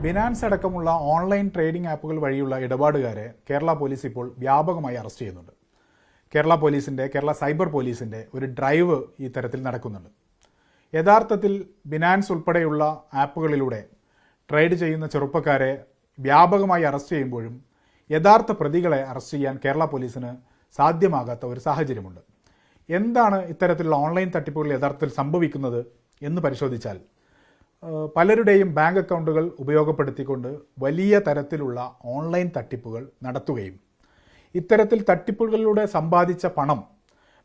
Binance അടക്കമുള്ള online trading ആപ്പുകൾ വഴിയുള്ള ഇടപാടുകാരെ കേരള പോലീസ് ഇപ്പോൾ വ്യാപകമായി അറസ്റ്റ് ചെയ്യുന്നുണ്ട്. കേരള സൈബർ പോലീസിൻ്റെ ഒരു ഡ്രൈവ് ഈ തരത്തിൽ നടക്കുന്നുണ്ട്. യഥാർത്ഥത്തിൽ ബിനാൻസ് ഉൾപ്പെടെയുള്ള ആപ്പുകളിലൂടെ ട്രേഡ് ചെയ്യുന്ന ചെറുപ്പക്കാരെ വ്യാപകമായി അറസ്റ്റ് ചെയ്യുമ്പോഴും യഥാർത്ഥ പ്രതികളെ അറസ്റ്റ് ചെയ്യാൻ കേരള പോലീസിന് സാധ്യമാകാത്ത ഒരു സാഹചര്യമുണ്ട്. എന്താണ് ഇത്തരത്തിലുള്ള ഓൺലൈൻ തട്ടിപ്പുകൾ യഥാർത്ഥത്തിൽ സംഭവിക്കുന്നത് എന്ന് പരിശോധിച്ചാൽ പലരുടെയും ബാങ്ക് അക്കൗണ്ടുകൾ ഉപയോഗപ്പെടുത്തിക്കൊണ്ട് വലിയ തരത്തിലുള്ള ഓൺലൈൻ തട്ടിപ്പുകൾ നടത്തുകയും ഇത്തരത്തിൽ തട്ടിപ്പുകളിലൂടെ സമ്പാദിച്ച പണം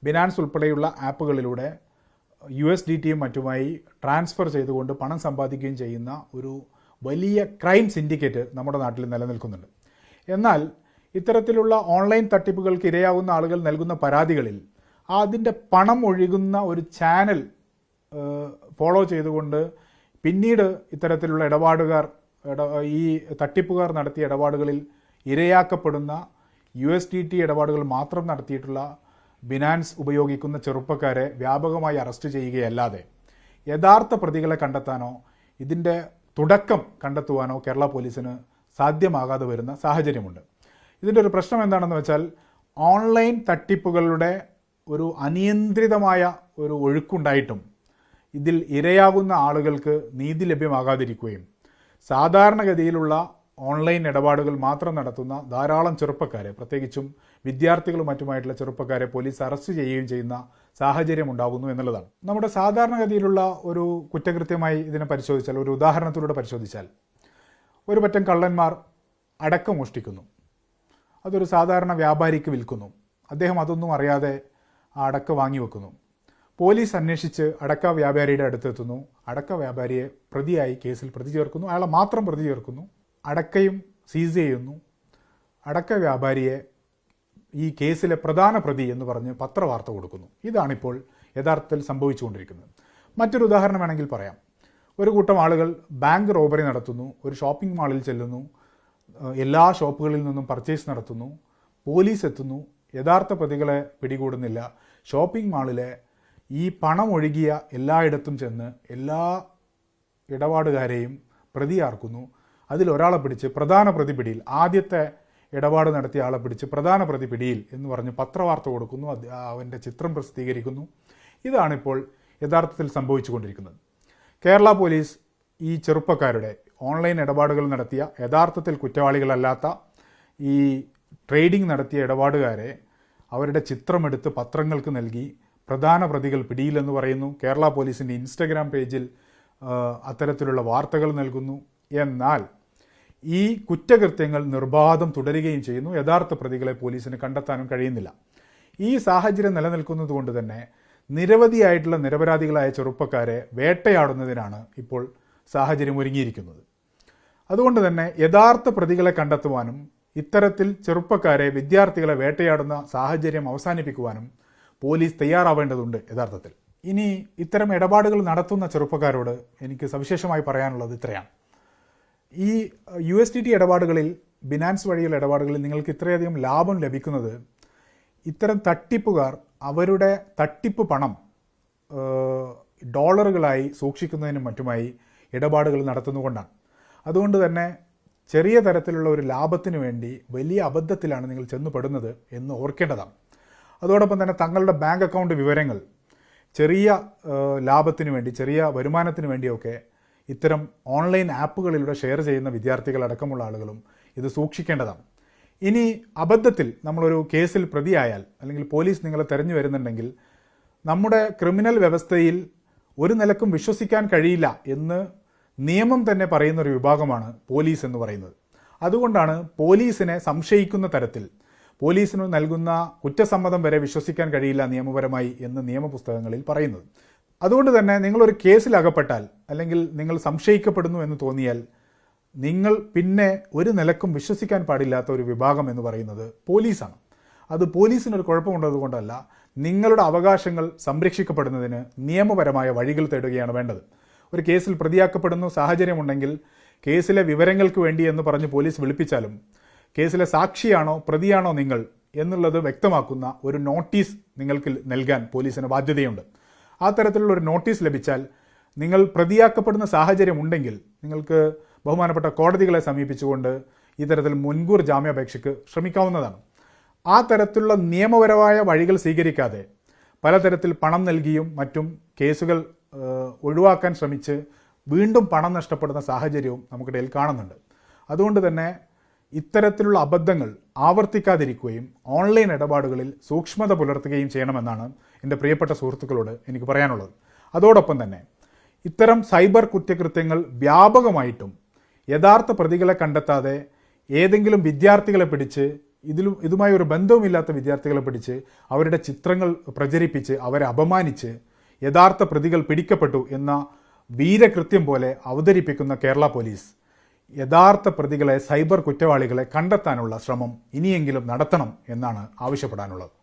ബിനാൻസ് ഉൾപ്പെടെയുള്ള ആപ്പുകളിലൂടെ USDTയും മറ്റുമായി ട്രാൻസ്ഫർ ചെയ്തുകൊണ്ട് പണം സമ്പാദിക്കുകയും ചെയ്യുന്ന ഒരു വലിയ ക്രൈം സിൻഡിക്കേറ്റ് നമ്മുടെ നാട്ടിൽ നിലനിൽക്കുന്നുണ്ട്. എന്നാൽ ഇത്തരത്തിലുള്ള ഓൺലൈൻ തട്ടിപ്പുകൾക്ക് ഇരയാകുന്ന ആളുകൾ നൽകുന്ന പരാതികളിൽ അതിൻ്റെ പണം ഒഴുകുന്ന ഒരു ചാനൽ ഫോളോ ചെയ്തുകൊണ്ട് പിന്നീട് ഇത്തരത്തിലുള്ള ഈ തട്ടിപ്പുകാർ നടത്തിയ ഇടപാടുകളിൽ ഇരയാക്കപ്പെടുന്ന USDT ഇടപാടുകൾ മാത്രം നടത്തിയിട്ടുള്ള ബിനാൻസ് ഉപയോഗിക്കുന്ന ചെറുപ്പക്കാരെ വ്യാപകമായി അറസ്റ്റ് ചെയ്യുകയല്ലാതെ യഥാർത്ഥ പ്രതികളെ കണ്ടെത്താനോ ഇതിൻ്റെ തുടക്കം കണ്ടെത്തുവാനോ കേരള പോലീസിന് സാധ്യമാകാതെ വരുന്ന സാഹചര്യമുണ്ട്. ഇതിൻ്റെ ഒരു പ്രശ്നം എന്താണെന്ന് വെച്ചാൽ ഓൺലൈൻ തട്ടിപ്പുകളുടെ ഒരു അനിയന്ത്രിതമായ ഒരു ഒഴുക്കുണ്ടായിട്ടും ഇതിൽ ഇരയാകുന്ന ആളുകൾക്ക് നീതി ലഭ്യമാകാതിരിക്കുകയും സാധാരണഗതിയിലുള്ള ഓൺലൈൻ ഇടപാടുകൾ മാത്രം നടത്തുന്ന ധാരാളം ചെറുപ്പക്കാരെ, പ്രത്യേകിച്ചും വിദ്യാർത്ഥികളും മറ്റുമായിട്ടുള്ള ചെറുപ്പക്കാരെ പോലീസ് അറസ്റ്റ് ചെയ്യുകയും ചെയ്യുന്ന സാഹചര്യം ഉണ്ടാകുന്നു എന്നുള്ളതാണ്. നമ്മുടെ സാധാരണഗതിയിലുള്ള ഒരു കുറ്റകൃത്യമായി ഇതിനെ പരിശോധിച്ചാൽ, ഒരു ഉദാഹരണത്തിലൂടെ പരിശോധിച്ചാൽ, ഒരു പറ്റം കള്ളന്മാർ അടക്ക മോഷ്ടിക്കുന്നു. അതൊരു സാധാരണ വ്യാപാരിക്ക് വിൽക്കുന്നു. അദ്ദേഹം അതൊന്നും അറിയാതെ ആ അടക്ക വാങ്ങി വെക്കുന്നു. പോലീസ് അന്വേഷിച്ച് അടക്ക വ്യാപാരിയുടെ അടുത്തെത്തുന്നു. അടക്ക വ്യാപാരിയെ പ്രതിയായി കേസിൽ പ്രതി ചേർക്കുന്നു. അയാളെ മാത്രം പ്രതി ചേർക്കുന്നു. അടക്കയും സീസ് ചെയ്യുന്നു. അടക്ക വ്യാപാരിയെ ഈ കേസിലെ പ്രധാന പ്രതി എന്ന് പറഞ്ഞ് പത്രവാർത്ത കൊടുക്കുന്നു. ഇതാണിപ്പോൾ യഥാർത്ഥത്തിൽ സംഭവിച്ചുകൊണ്ടിരിക്കുന്നത്. മറ്റൊരു ഉദാഹരണം വേണമെങ്കിൽ പറയാം. ഒരു കൂട്ടം ആളുകൾ ബാങ്ക് റോബറി നടത്തുന്നു. ഒരു ഷോപ്പിംഗ് മാളിൽ ചെല്ലുന്നു. എല്ലാ ഷോപ്പുകളിൽ നിന്നും പർച്ചേസ് നടത്തുന്നു. പോലീസ് എത്തുന്നു. യഥാർത്ഥ പ്രതികളെ പിടികൂടുന്നില്ല. ഷോപ്പിംഗ് മാളിലെ ഈ പണം ഒഴുകിയ എല്ലായിടത്തും ചെന്ന് എല്ലാ ഇടപാടുകാരെയും പ്രതിയാർക്കുന്നു. അതിലൊരാളെ പിടിച്ച് പ്രധാന പ്രതി പിടിയിൽ, ആദ്യത്തെ ഇടപാട് നടത്തിയ ആളെ പിടിച്ച് പ്രധാന പ്രതി പിടിയിൽ എന്ന് പറഞ്ഞ് പത്രവാർത്ത കൊടുക്കുന്നു. അവൻ്റെ ചിത്രം പ്രസിദ്ധീകരിക്കുന്നു. ഇതാണിപ്പോൾ യഥാർത്ഥത്തിൽ സംഭവിച്ചുകൊണ്ടിരിക്കുന്നത്. കേരള പോലീസ് ഈ ചെറുപ്പക്കാരുടെ ഓൺലൈൻ ഇടപാടുകൾ നടത്തിയ യഥാർത്ഥത്തിൽ കുറ്റവാളികളല്ലാത്ത ഈ ട്രേഡിംഗ് നടത്തിയ ഇടപാടുകാരെ അവരുടെ ചിത്രമെടുത്ത് പത്രങ്ങൾക്ക് നൽകി പ്രധാന പ്രതികൾ പിടിയിലെന്ന് പറയുന്നു. കേരള പോലീസിൻ്റെ ഇൻസ്റ്റഗ്രാം പേജിൽ അത്തരത്തിലുള്ള വാർത്തകൾ നൽകുന്നു. എന്നാൽ ഈ കുറ്റകൃത്യങ്ങൾ നിർബാധം തുടരുകയും ചെയ്യുന്നു. യഥാർത്ഥ പ്രതികളെ പോലീസിന് കണ്ടെത്താനും കഴിയുന്നില്ല. ഈ സാഹചര്യം നിലനിൽക്കുന്നത് കൊണ്ട് തന്നെ നിരവധിയായിട്ടുള്ള നിരപരാധികളായ ചെറുപ്പക്കാരെ വേട്ടയാടുന്നതിനാണ് ഇപ്പോൾ സാഹചര്യം ഒരുങ്ങിയിരിക്കുന്നത്. അതുകൊണ്ട് തന്നെ യഥാർത്ഥ പ്രതികളെ കണ്ടെത്തുവാനും ഇത്തരത്തിൽ ചെറുപ്പക്കാരെ, വിദ്യാർത്ഥികളെ വേട്ടയാടുന്ന സാഹചര്യം അവസാനിപ്പിക്കുവാനും പോലീസ് തയ്യാറാവേണ്ടതുണ്ട് യഥാർത്ഥത്തിൽ. ഇനി ഇത്തരം ഇടപാടുകൾ നടത്തുന്ന ചെറുപ്പക്കാരോട് എനിക്ക് സവിശേഷമായി പറയാനുള്ളത് ഇത്രയാണ്. ഈ USDT ഇടപാടുകളിൽ, ബിനാൻസ് വഴിയുള്ള ഇടപാടുകളിൽ നിങ്ങൾക്ക് ഇത്രയധികം ലാഭം ലഭിക്കുന്നത് ഇത്തരം തട്ടിപ്പുകാർ അവരുടെ തട്ടിപ്പ് പണം ഡോളറുകളായി സൂക്ഷിക്കുന്നതിനും മറ്റുമായി ഇടപാടുകൾ നടത്തുന്നുകൊണ്ടാണ്. അതുകൊണ്ട് തന്നെ ചെറിയ തരത്തിലുള്ള ഒരു ലാഭത്തിന് വേണ്ടി വലിയ അബദ്ധത്തിലാണ് നിങ്ങൾ ചെന്നുപെടുന്നത് എന്ന് ഓർക്കേണ്ടതാണ്. അതോടൊപ്പം തന്നെ തങ്ങളുടെ ബാങ്ക് അക്കൗണ്ട് വിവരങ്ങൾ ചെറിയ ലാഭത്തിന് വേണ്ടി, ചെറിയ വരുമാനത്തിന് വേണ്ടിയൊക്കെ ഇത്തരം ഓൺലൈൻ ആപ്പുകളിലൂടെ ഷെയർ ചെയ്യുന്ന വിദ്യാർത്ഥികളടക്കമുള്ള ആളുകളും ഇത് സൂക്ഷിക്കേണ്ടതാണ്. ഇനി അബദ്ധത്തിൽ നമ്മളൊരു കേസിൽ പ്രതിയായാൽ, അല്ലെങ്കിൽ പോലീസ് നിങ്ങളെ തെരഞ്ഞു വരുന്നുണ്ടെങ്കിൽ, നമ്മുടെ ക്രിമിനൽ വ്യവസ്ഥയിൽ ഒരു നിലക്കും വിശ്വസിക്കാൻ കഴിയില്ല എന്ന് നിയമം തന്നെ പറയുന്ന ഒരു വിഭാഗമാണ് പോലീസ് എന്ന് പറയുന്നത്. അതുകൊണ്ടാണ് പോലീസിനെ സംശയിക്കുന്ന തരത്തിൽ, പോലീസിന് നൽകുന്ന കുറ്റസമ്മതം വരെ വിശ്വസിക്കാൻ കഴിയില്ല നിയമപരമായി എന്ന് നിയമപുസ്തകങ്ങളിൽ പറയുന്നത്. അതുകൊണ്ട് തന്നെ നിങ്ങളൊരു കേസിൽ അകപ്പെട്ടാൽ, അല്ലെങ്കിൽ നിങ്ങൾ സംശയിക്കപ്പെടുന്നു എന്ന് തോന്നിയാൽ, നിങ്ങൾ പിന്നെ ഒരു നിലക്കും വിശ്വസിക്കാൻ പാടില്ലാത്ത ഒരു വിഭാഗം എന്ന് പറയുന്നത് പോലീസാണ്. അത് പോലീസിനൊരു കുഴപ്പമുള്ളതുകൊണ്ടല്ല, നിങ്ങളുടെ അവകാശങ്ങൾ സംരക്ഷിക്കപ്പെടുന്നതിന് നിയമപരമായ വഴികൾ തേടുകയാണ് വേണ്ടത്. ഒരു കേസിൽ പ്രതിയാക്കപ്പെടുന്ന സാഹചര്യമുണ്ടെങ്കിൽ കേസിലെ വിവരങ്ങൾക്ക് വേണ്ടി എന്ന് പറഞ്ഞ് പോലീസ് വിളിപ്പിച്ചാലും കേസിലെ സാക്ഷിയാണോ പ്രതിയാണോ നിങ്ങൾ എന്നുള്ളത് വ്യക്തമാക്കുന്ന ഒരു നോട്ടീസ് നിങ്ങൾക്ക് നൽകാൻ പോലീസിന് ബാധ്യതയുണ്ട്. ആ തരത്തിലുള്ള ഒരു നോട്ടീസ് ലഭിച്ചാൽ നിങ്ങൾ പ്രതിയാക്കപ്പെടുന്ന സാഹചര്യം ഉണ്ടെങ്കിൽ നിങ്ങൾക്ക് ബഹുമാനപ്പെട്ട കോടതികളെ സമീപിച്ചുകൊണ്ട് ഇത്തരത്തിൽ മുൻകൂർ ജാമ്യാപേക്ഷയ്ക്ക് ശ്രമിക്കാവുന്നതാണ്. ആ തരത്തിലുള്ള നിയമപരമായ വഴികൾ സ്വീകരിക്കാതെ പലതരത്തിൽ പണം നൽകിയും മറ്റും കേസുകൾ ഒഴിവാക്കാൻ ശ്രമിച്ച് വീണ്ടും പണം നഷ്ടപ്പെടുന്ന സാഹചര്യവും നമുക്കിടയിൽ കാണുന്നുണ്ട്. അതുകൊണ്ട് തന്നെ ഇത്തരത്തിലുള്ള അബദ്ധങ്ങൾ ആവർത്തിക്കാതിരിക്കുകയും ഓൺലൈൻ ഇടപാടുകളിൽ സൂക്ഷ്മത പുലർത്തുകയും ചെയ്യണമെന്നാണ് എൻ്റെ പ്രിയപ്പെട്ട സുഹൃത്തുക്കളോട് എനിക്ക് പറയാനുള്ളത്. അതോടൊപ്പം തന്നെ ഇത്തരം സൈബർ കുറ്റകൃത്യങ്ങൾ വ്യാപകമായിട്ടും യഥാർത്ഥ പ്രതികളെ കണ്ടെത്താതെ ഏതെങ്കിലും വിദ്യാർത്ഥികളെ പിടിച്ച് ഇതുമായി ഒരു ബന്ധവുമില്ലാത്ത വിദ്യാർത്ഥികളെ പിടിച്ച് അവരുടെ ചിത്രങ്ങൾ പ്രചരിപ്പിച്ച് അവരെ അപമാനിച്ച് യഥാർത്ഥ പ്രതികൾ പിടിക്കപ്പെട്ടു എന്ന വീരകൃത്യം പോലെ അവതരിപ്പിക്കുന്ന കേരള പോലീസ് യഥാർത്ഥ പ്രതികളെ, സൈബർ കുറ്റവാളികളെ കണ്ടെത്താനുള്ള ശ്രമം ഇനിയെങ്കിലും നടത്തണം എന്നാണ് ആവശ്യപ്പെടാനുള്ളത്.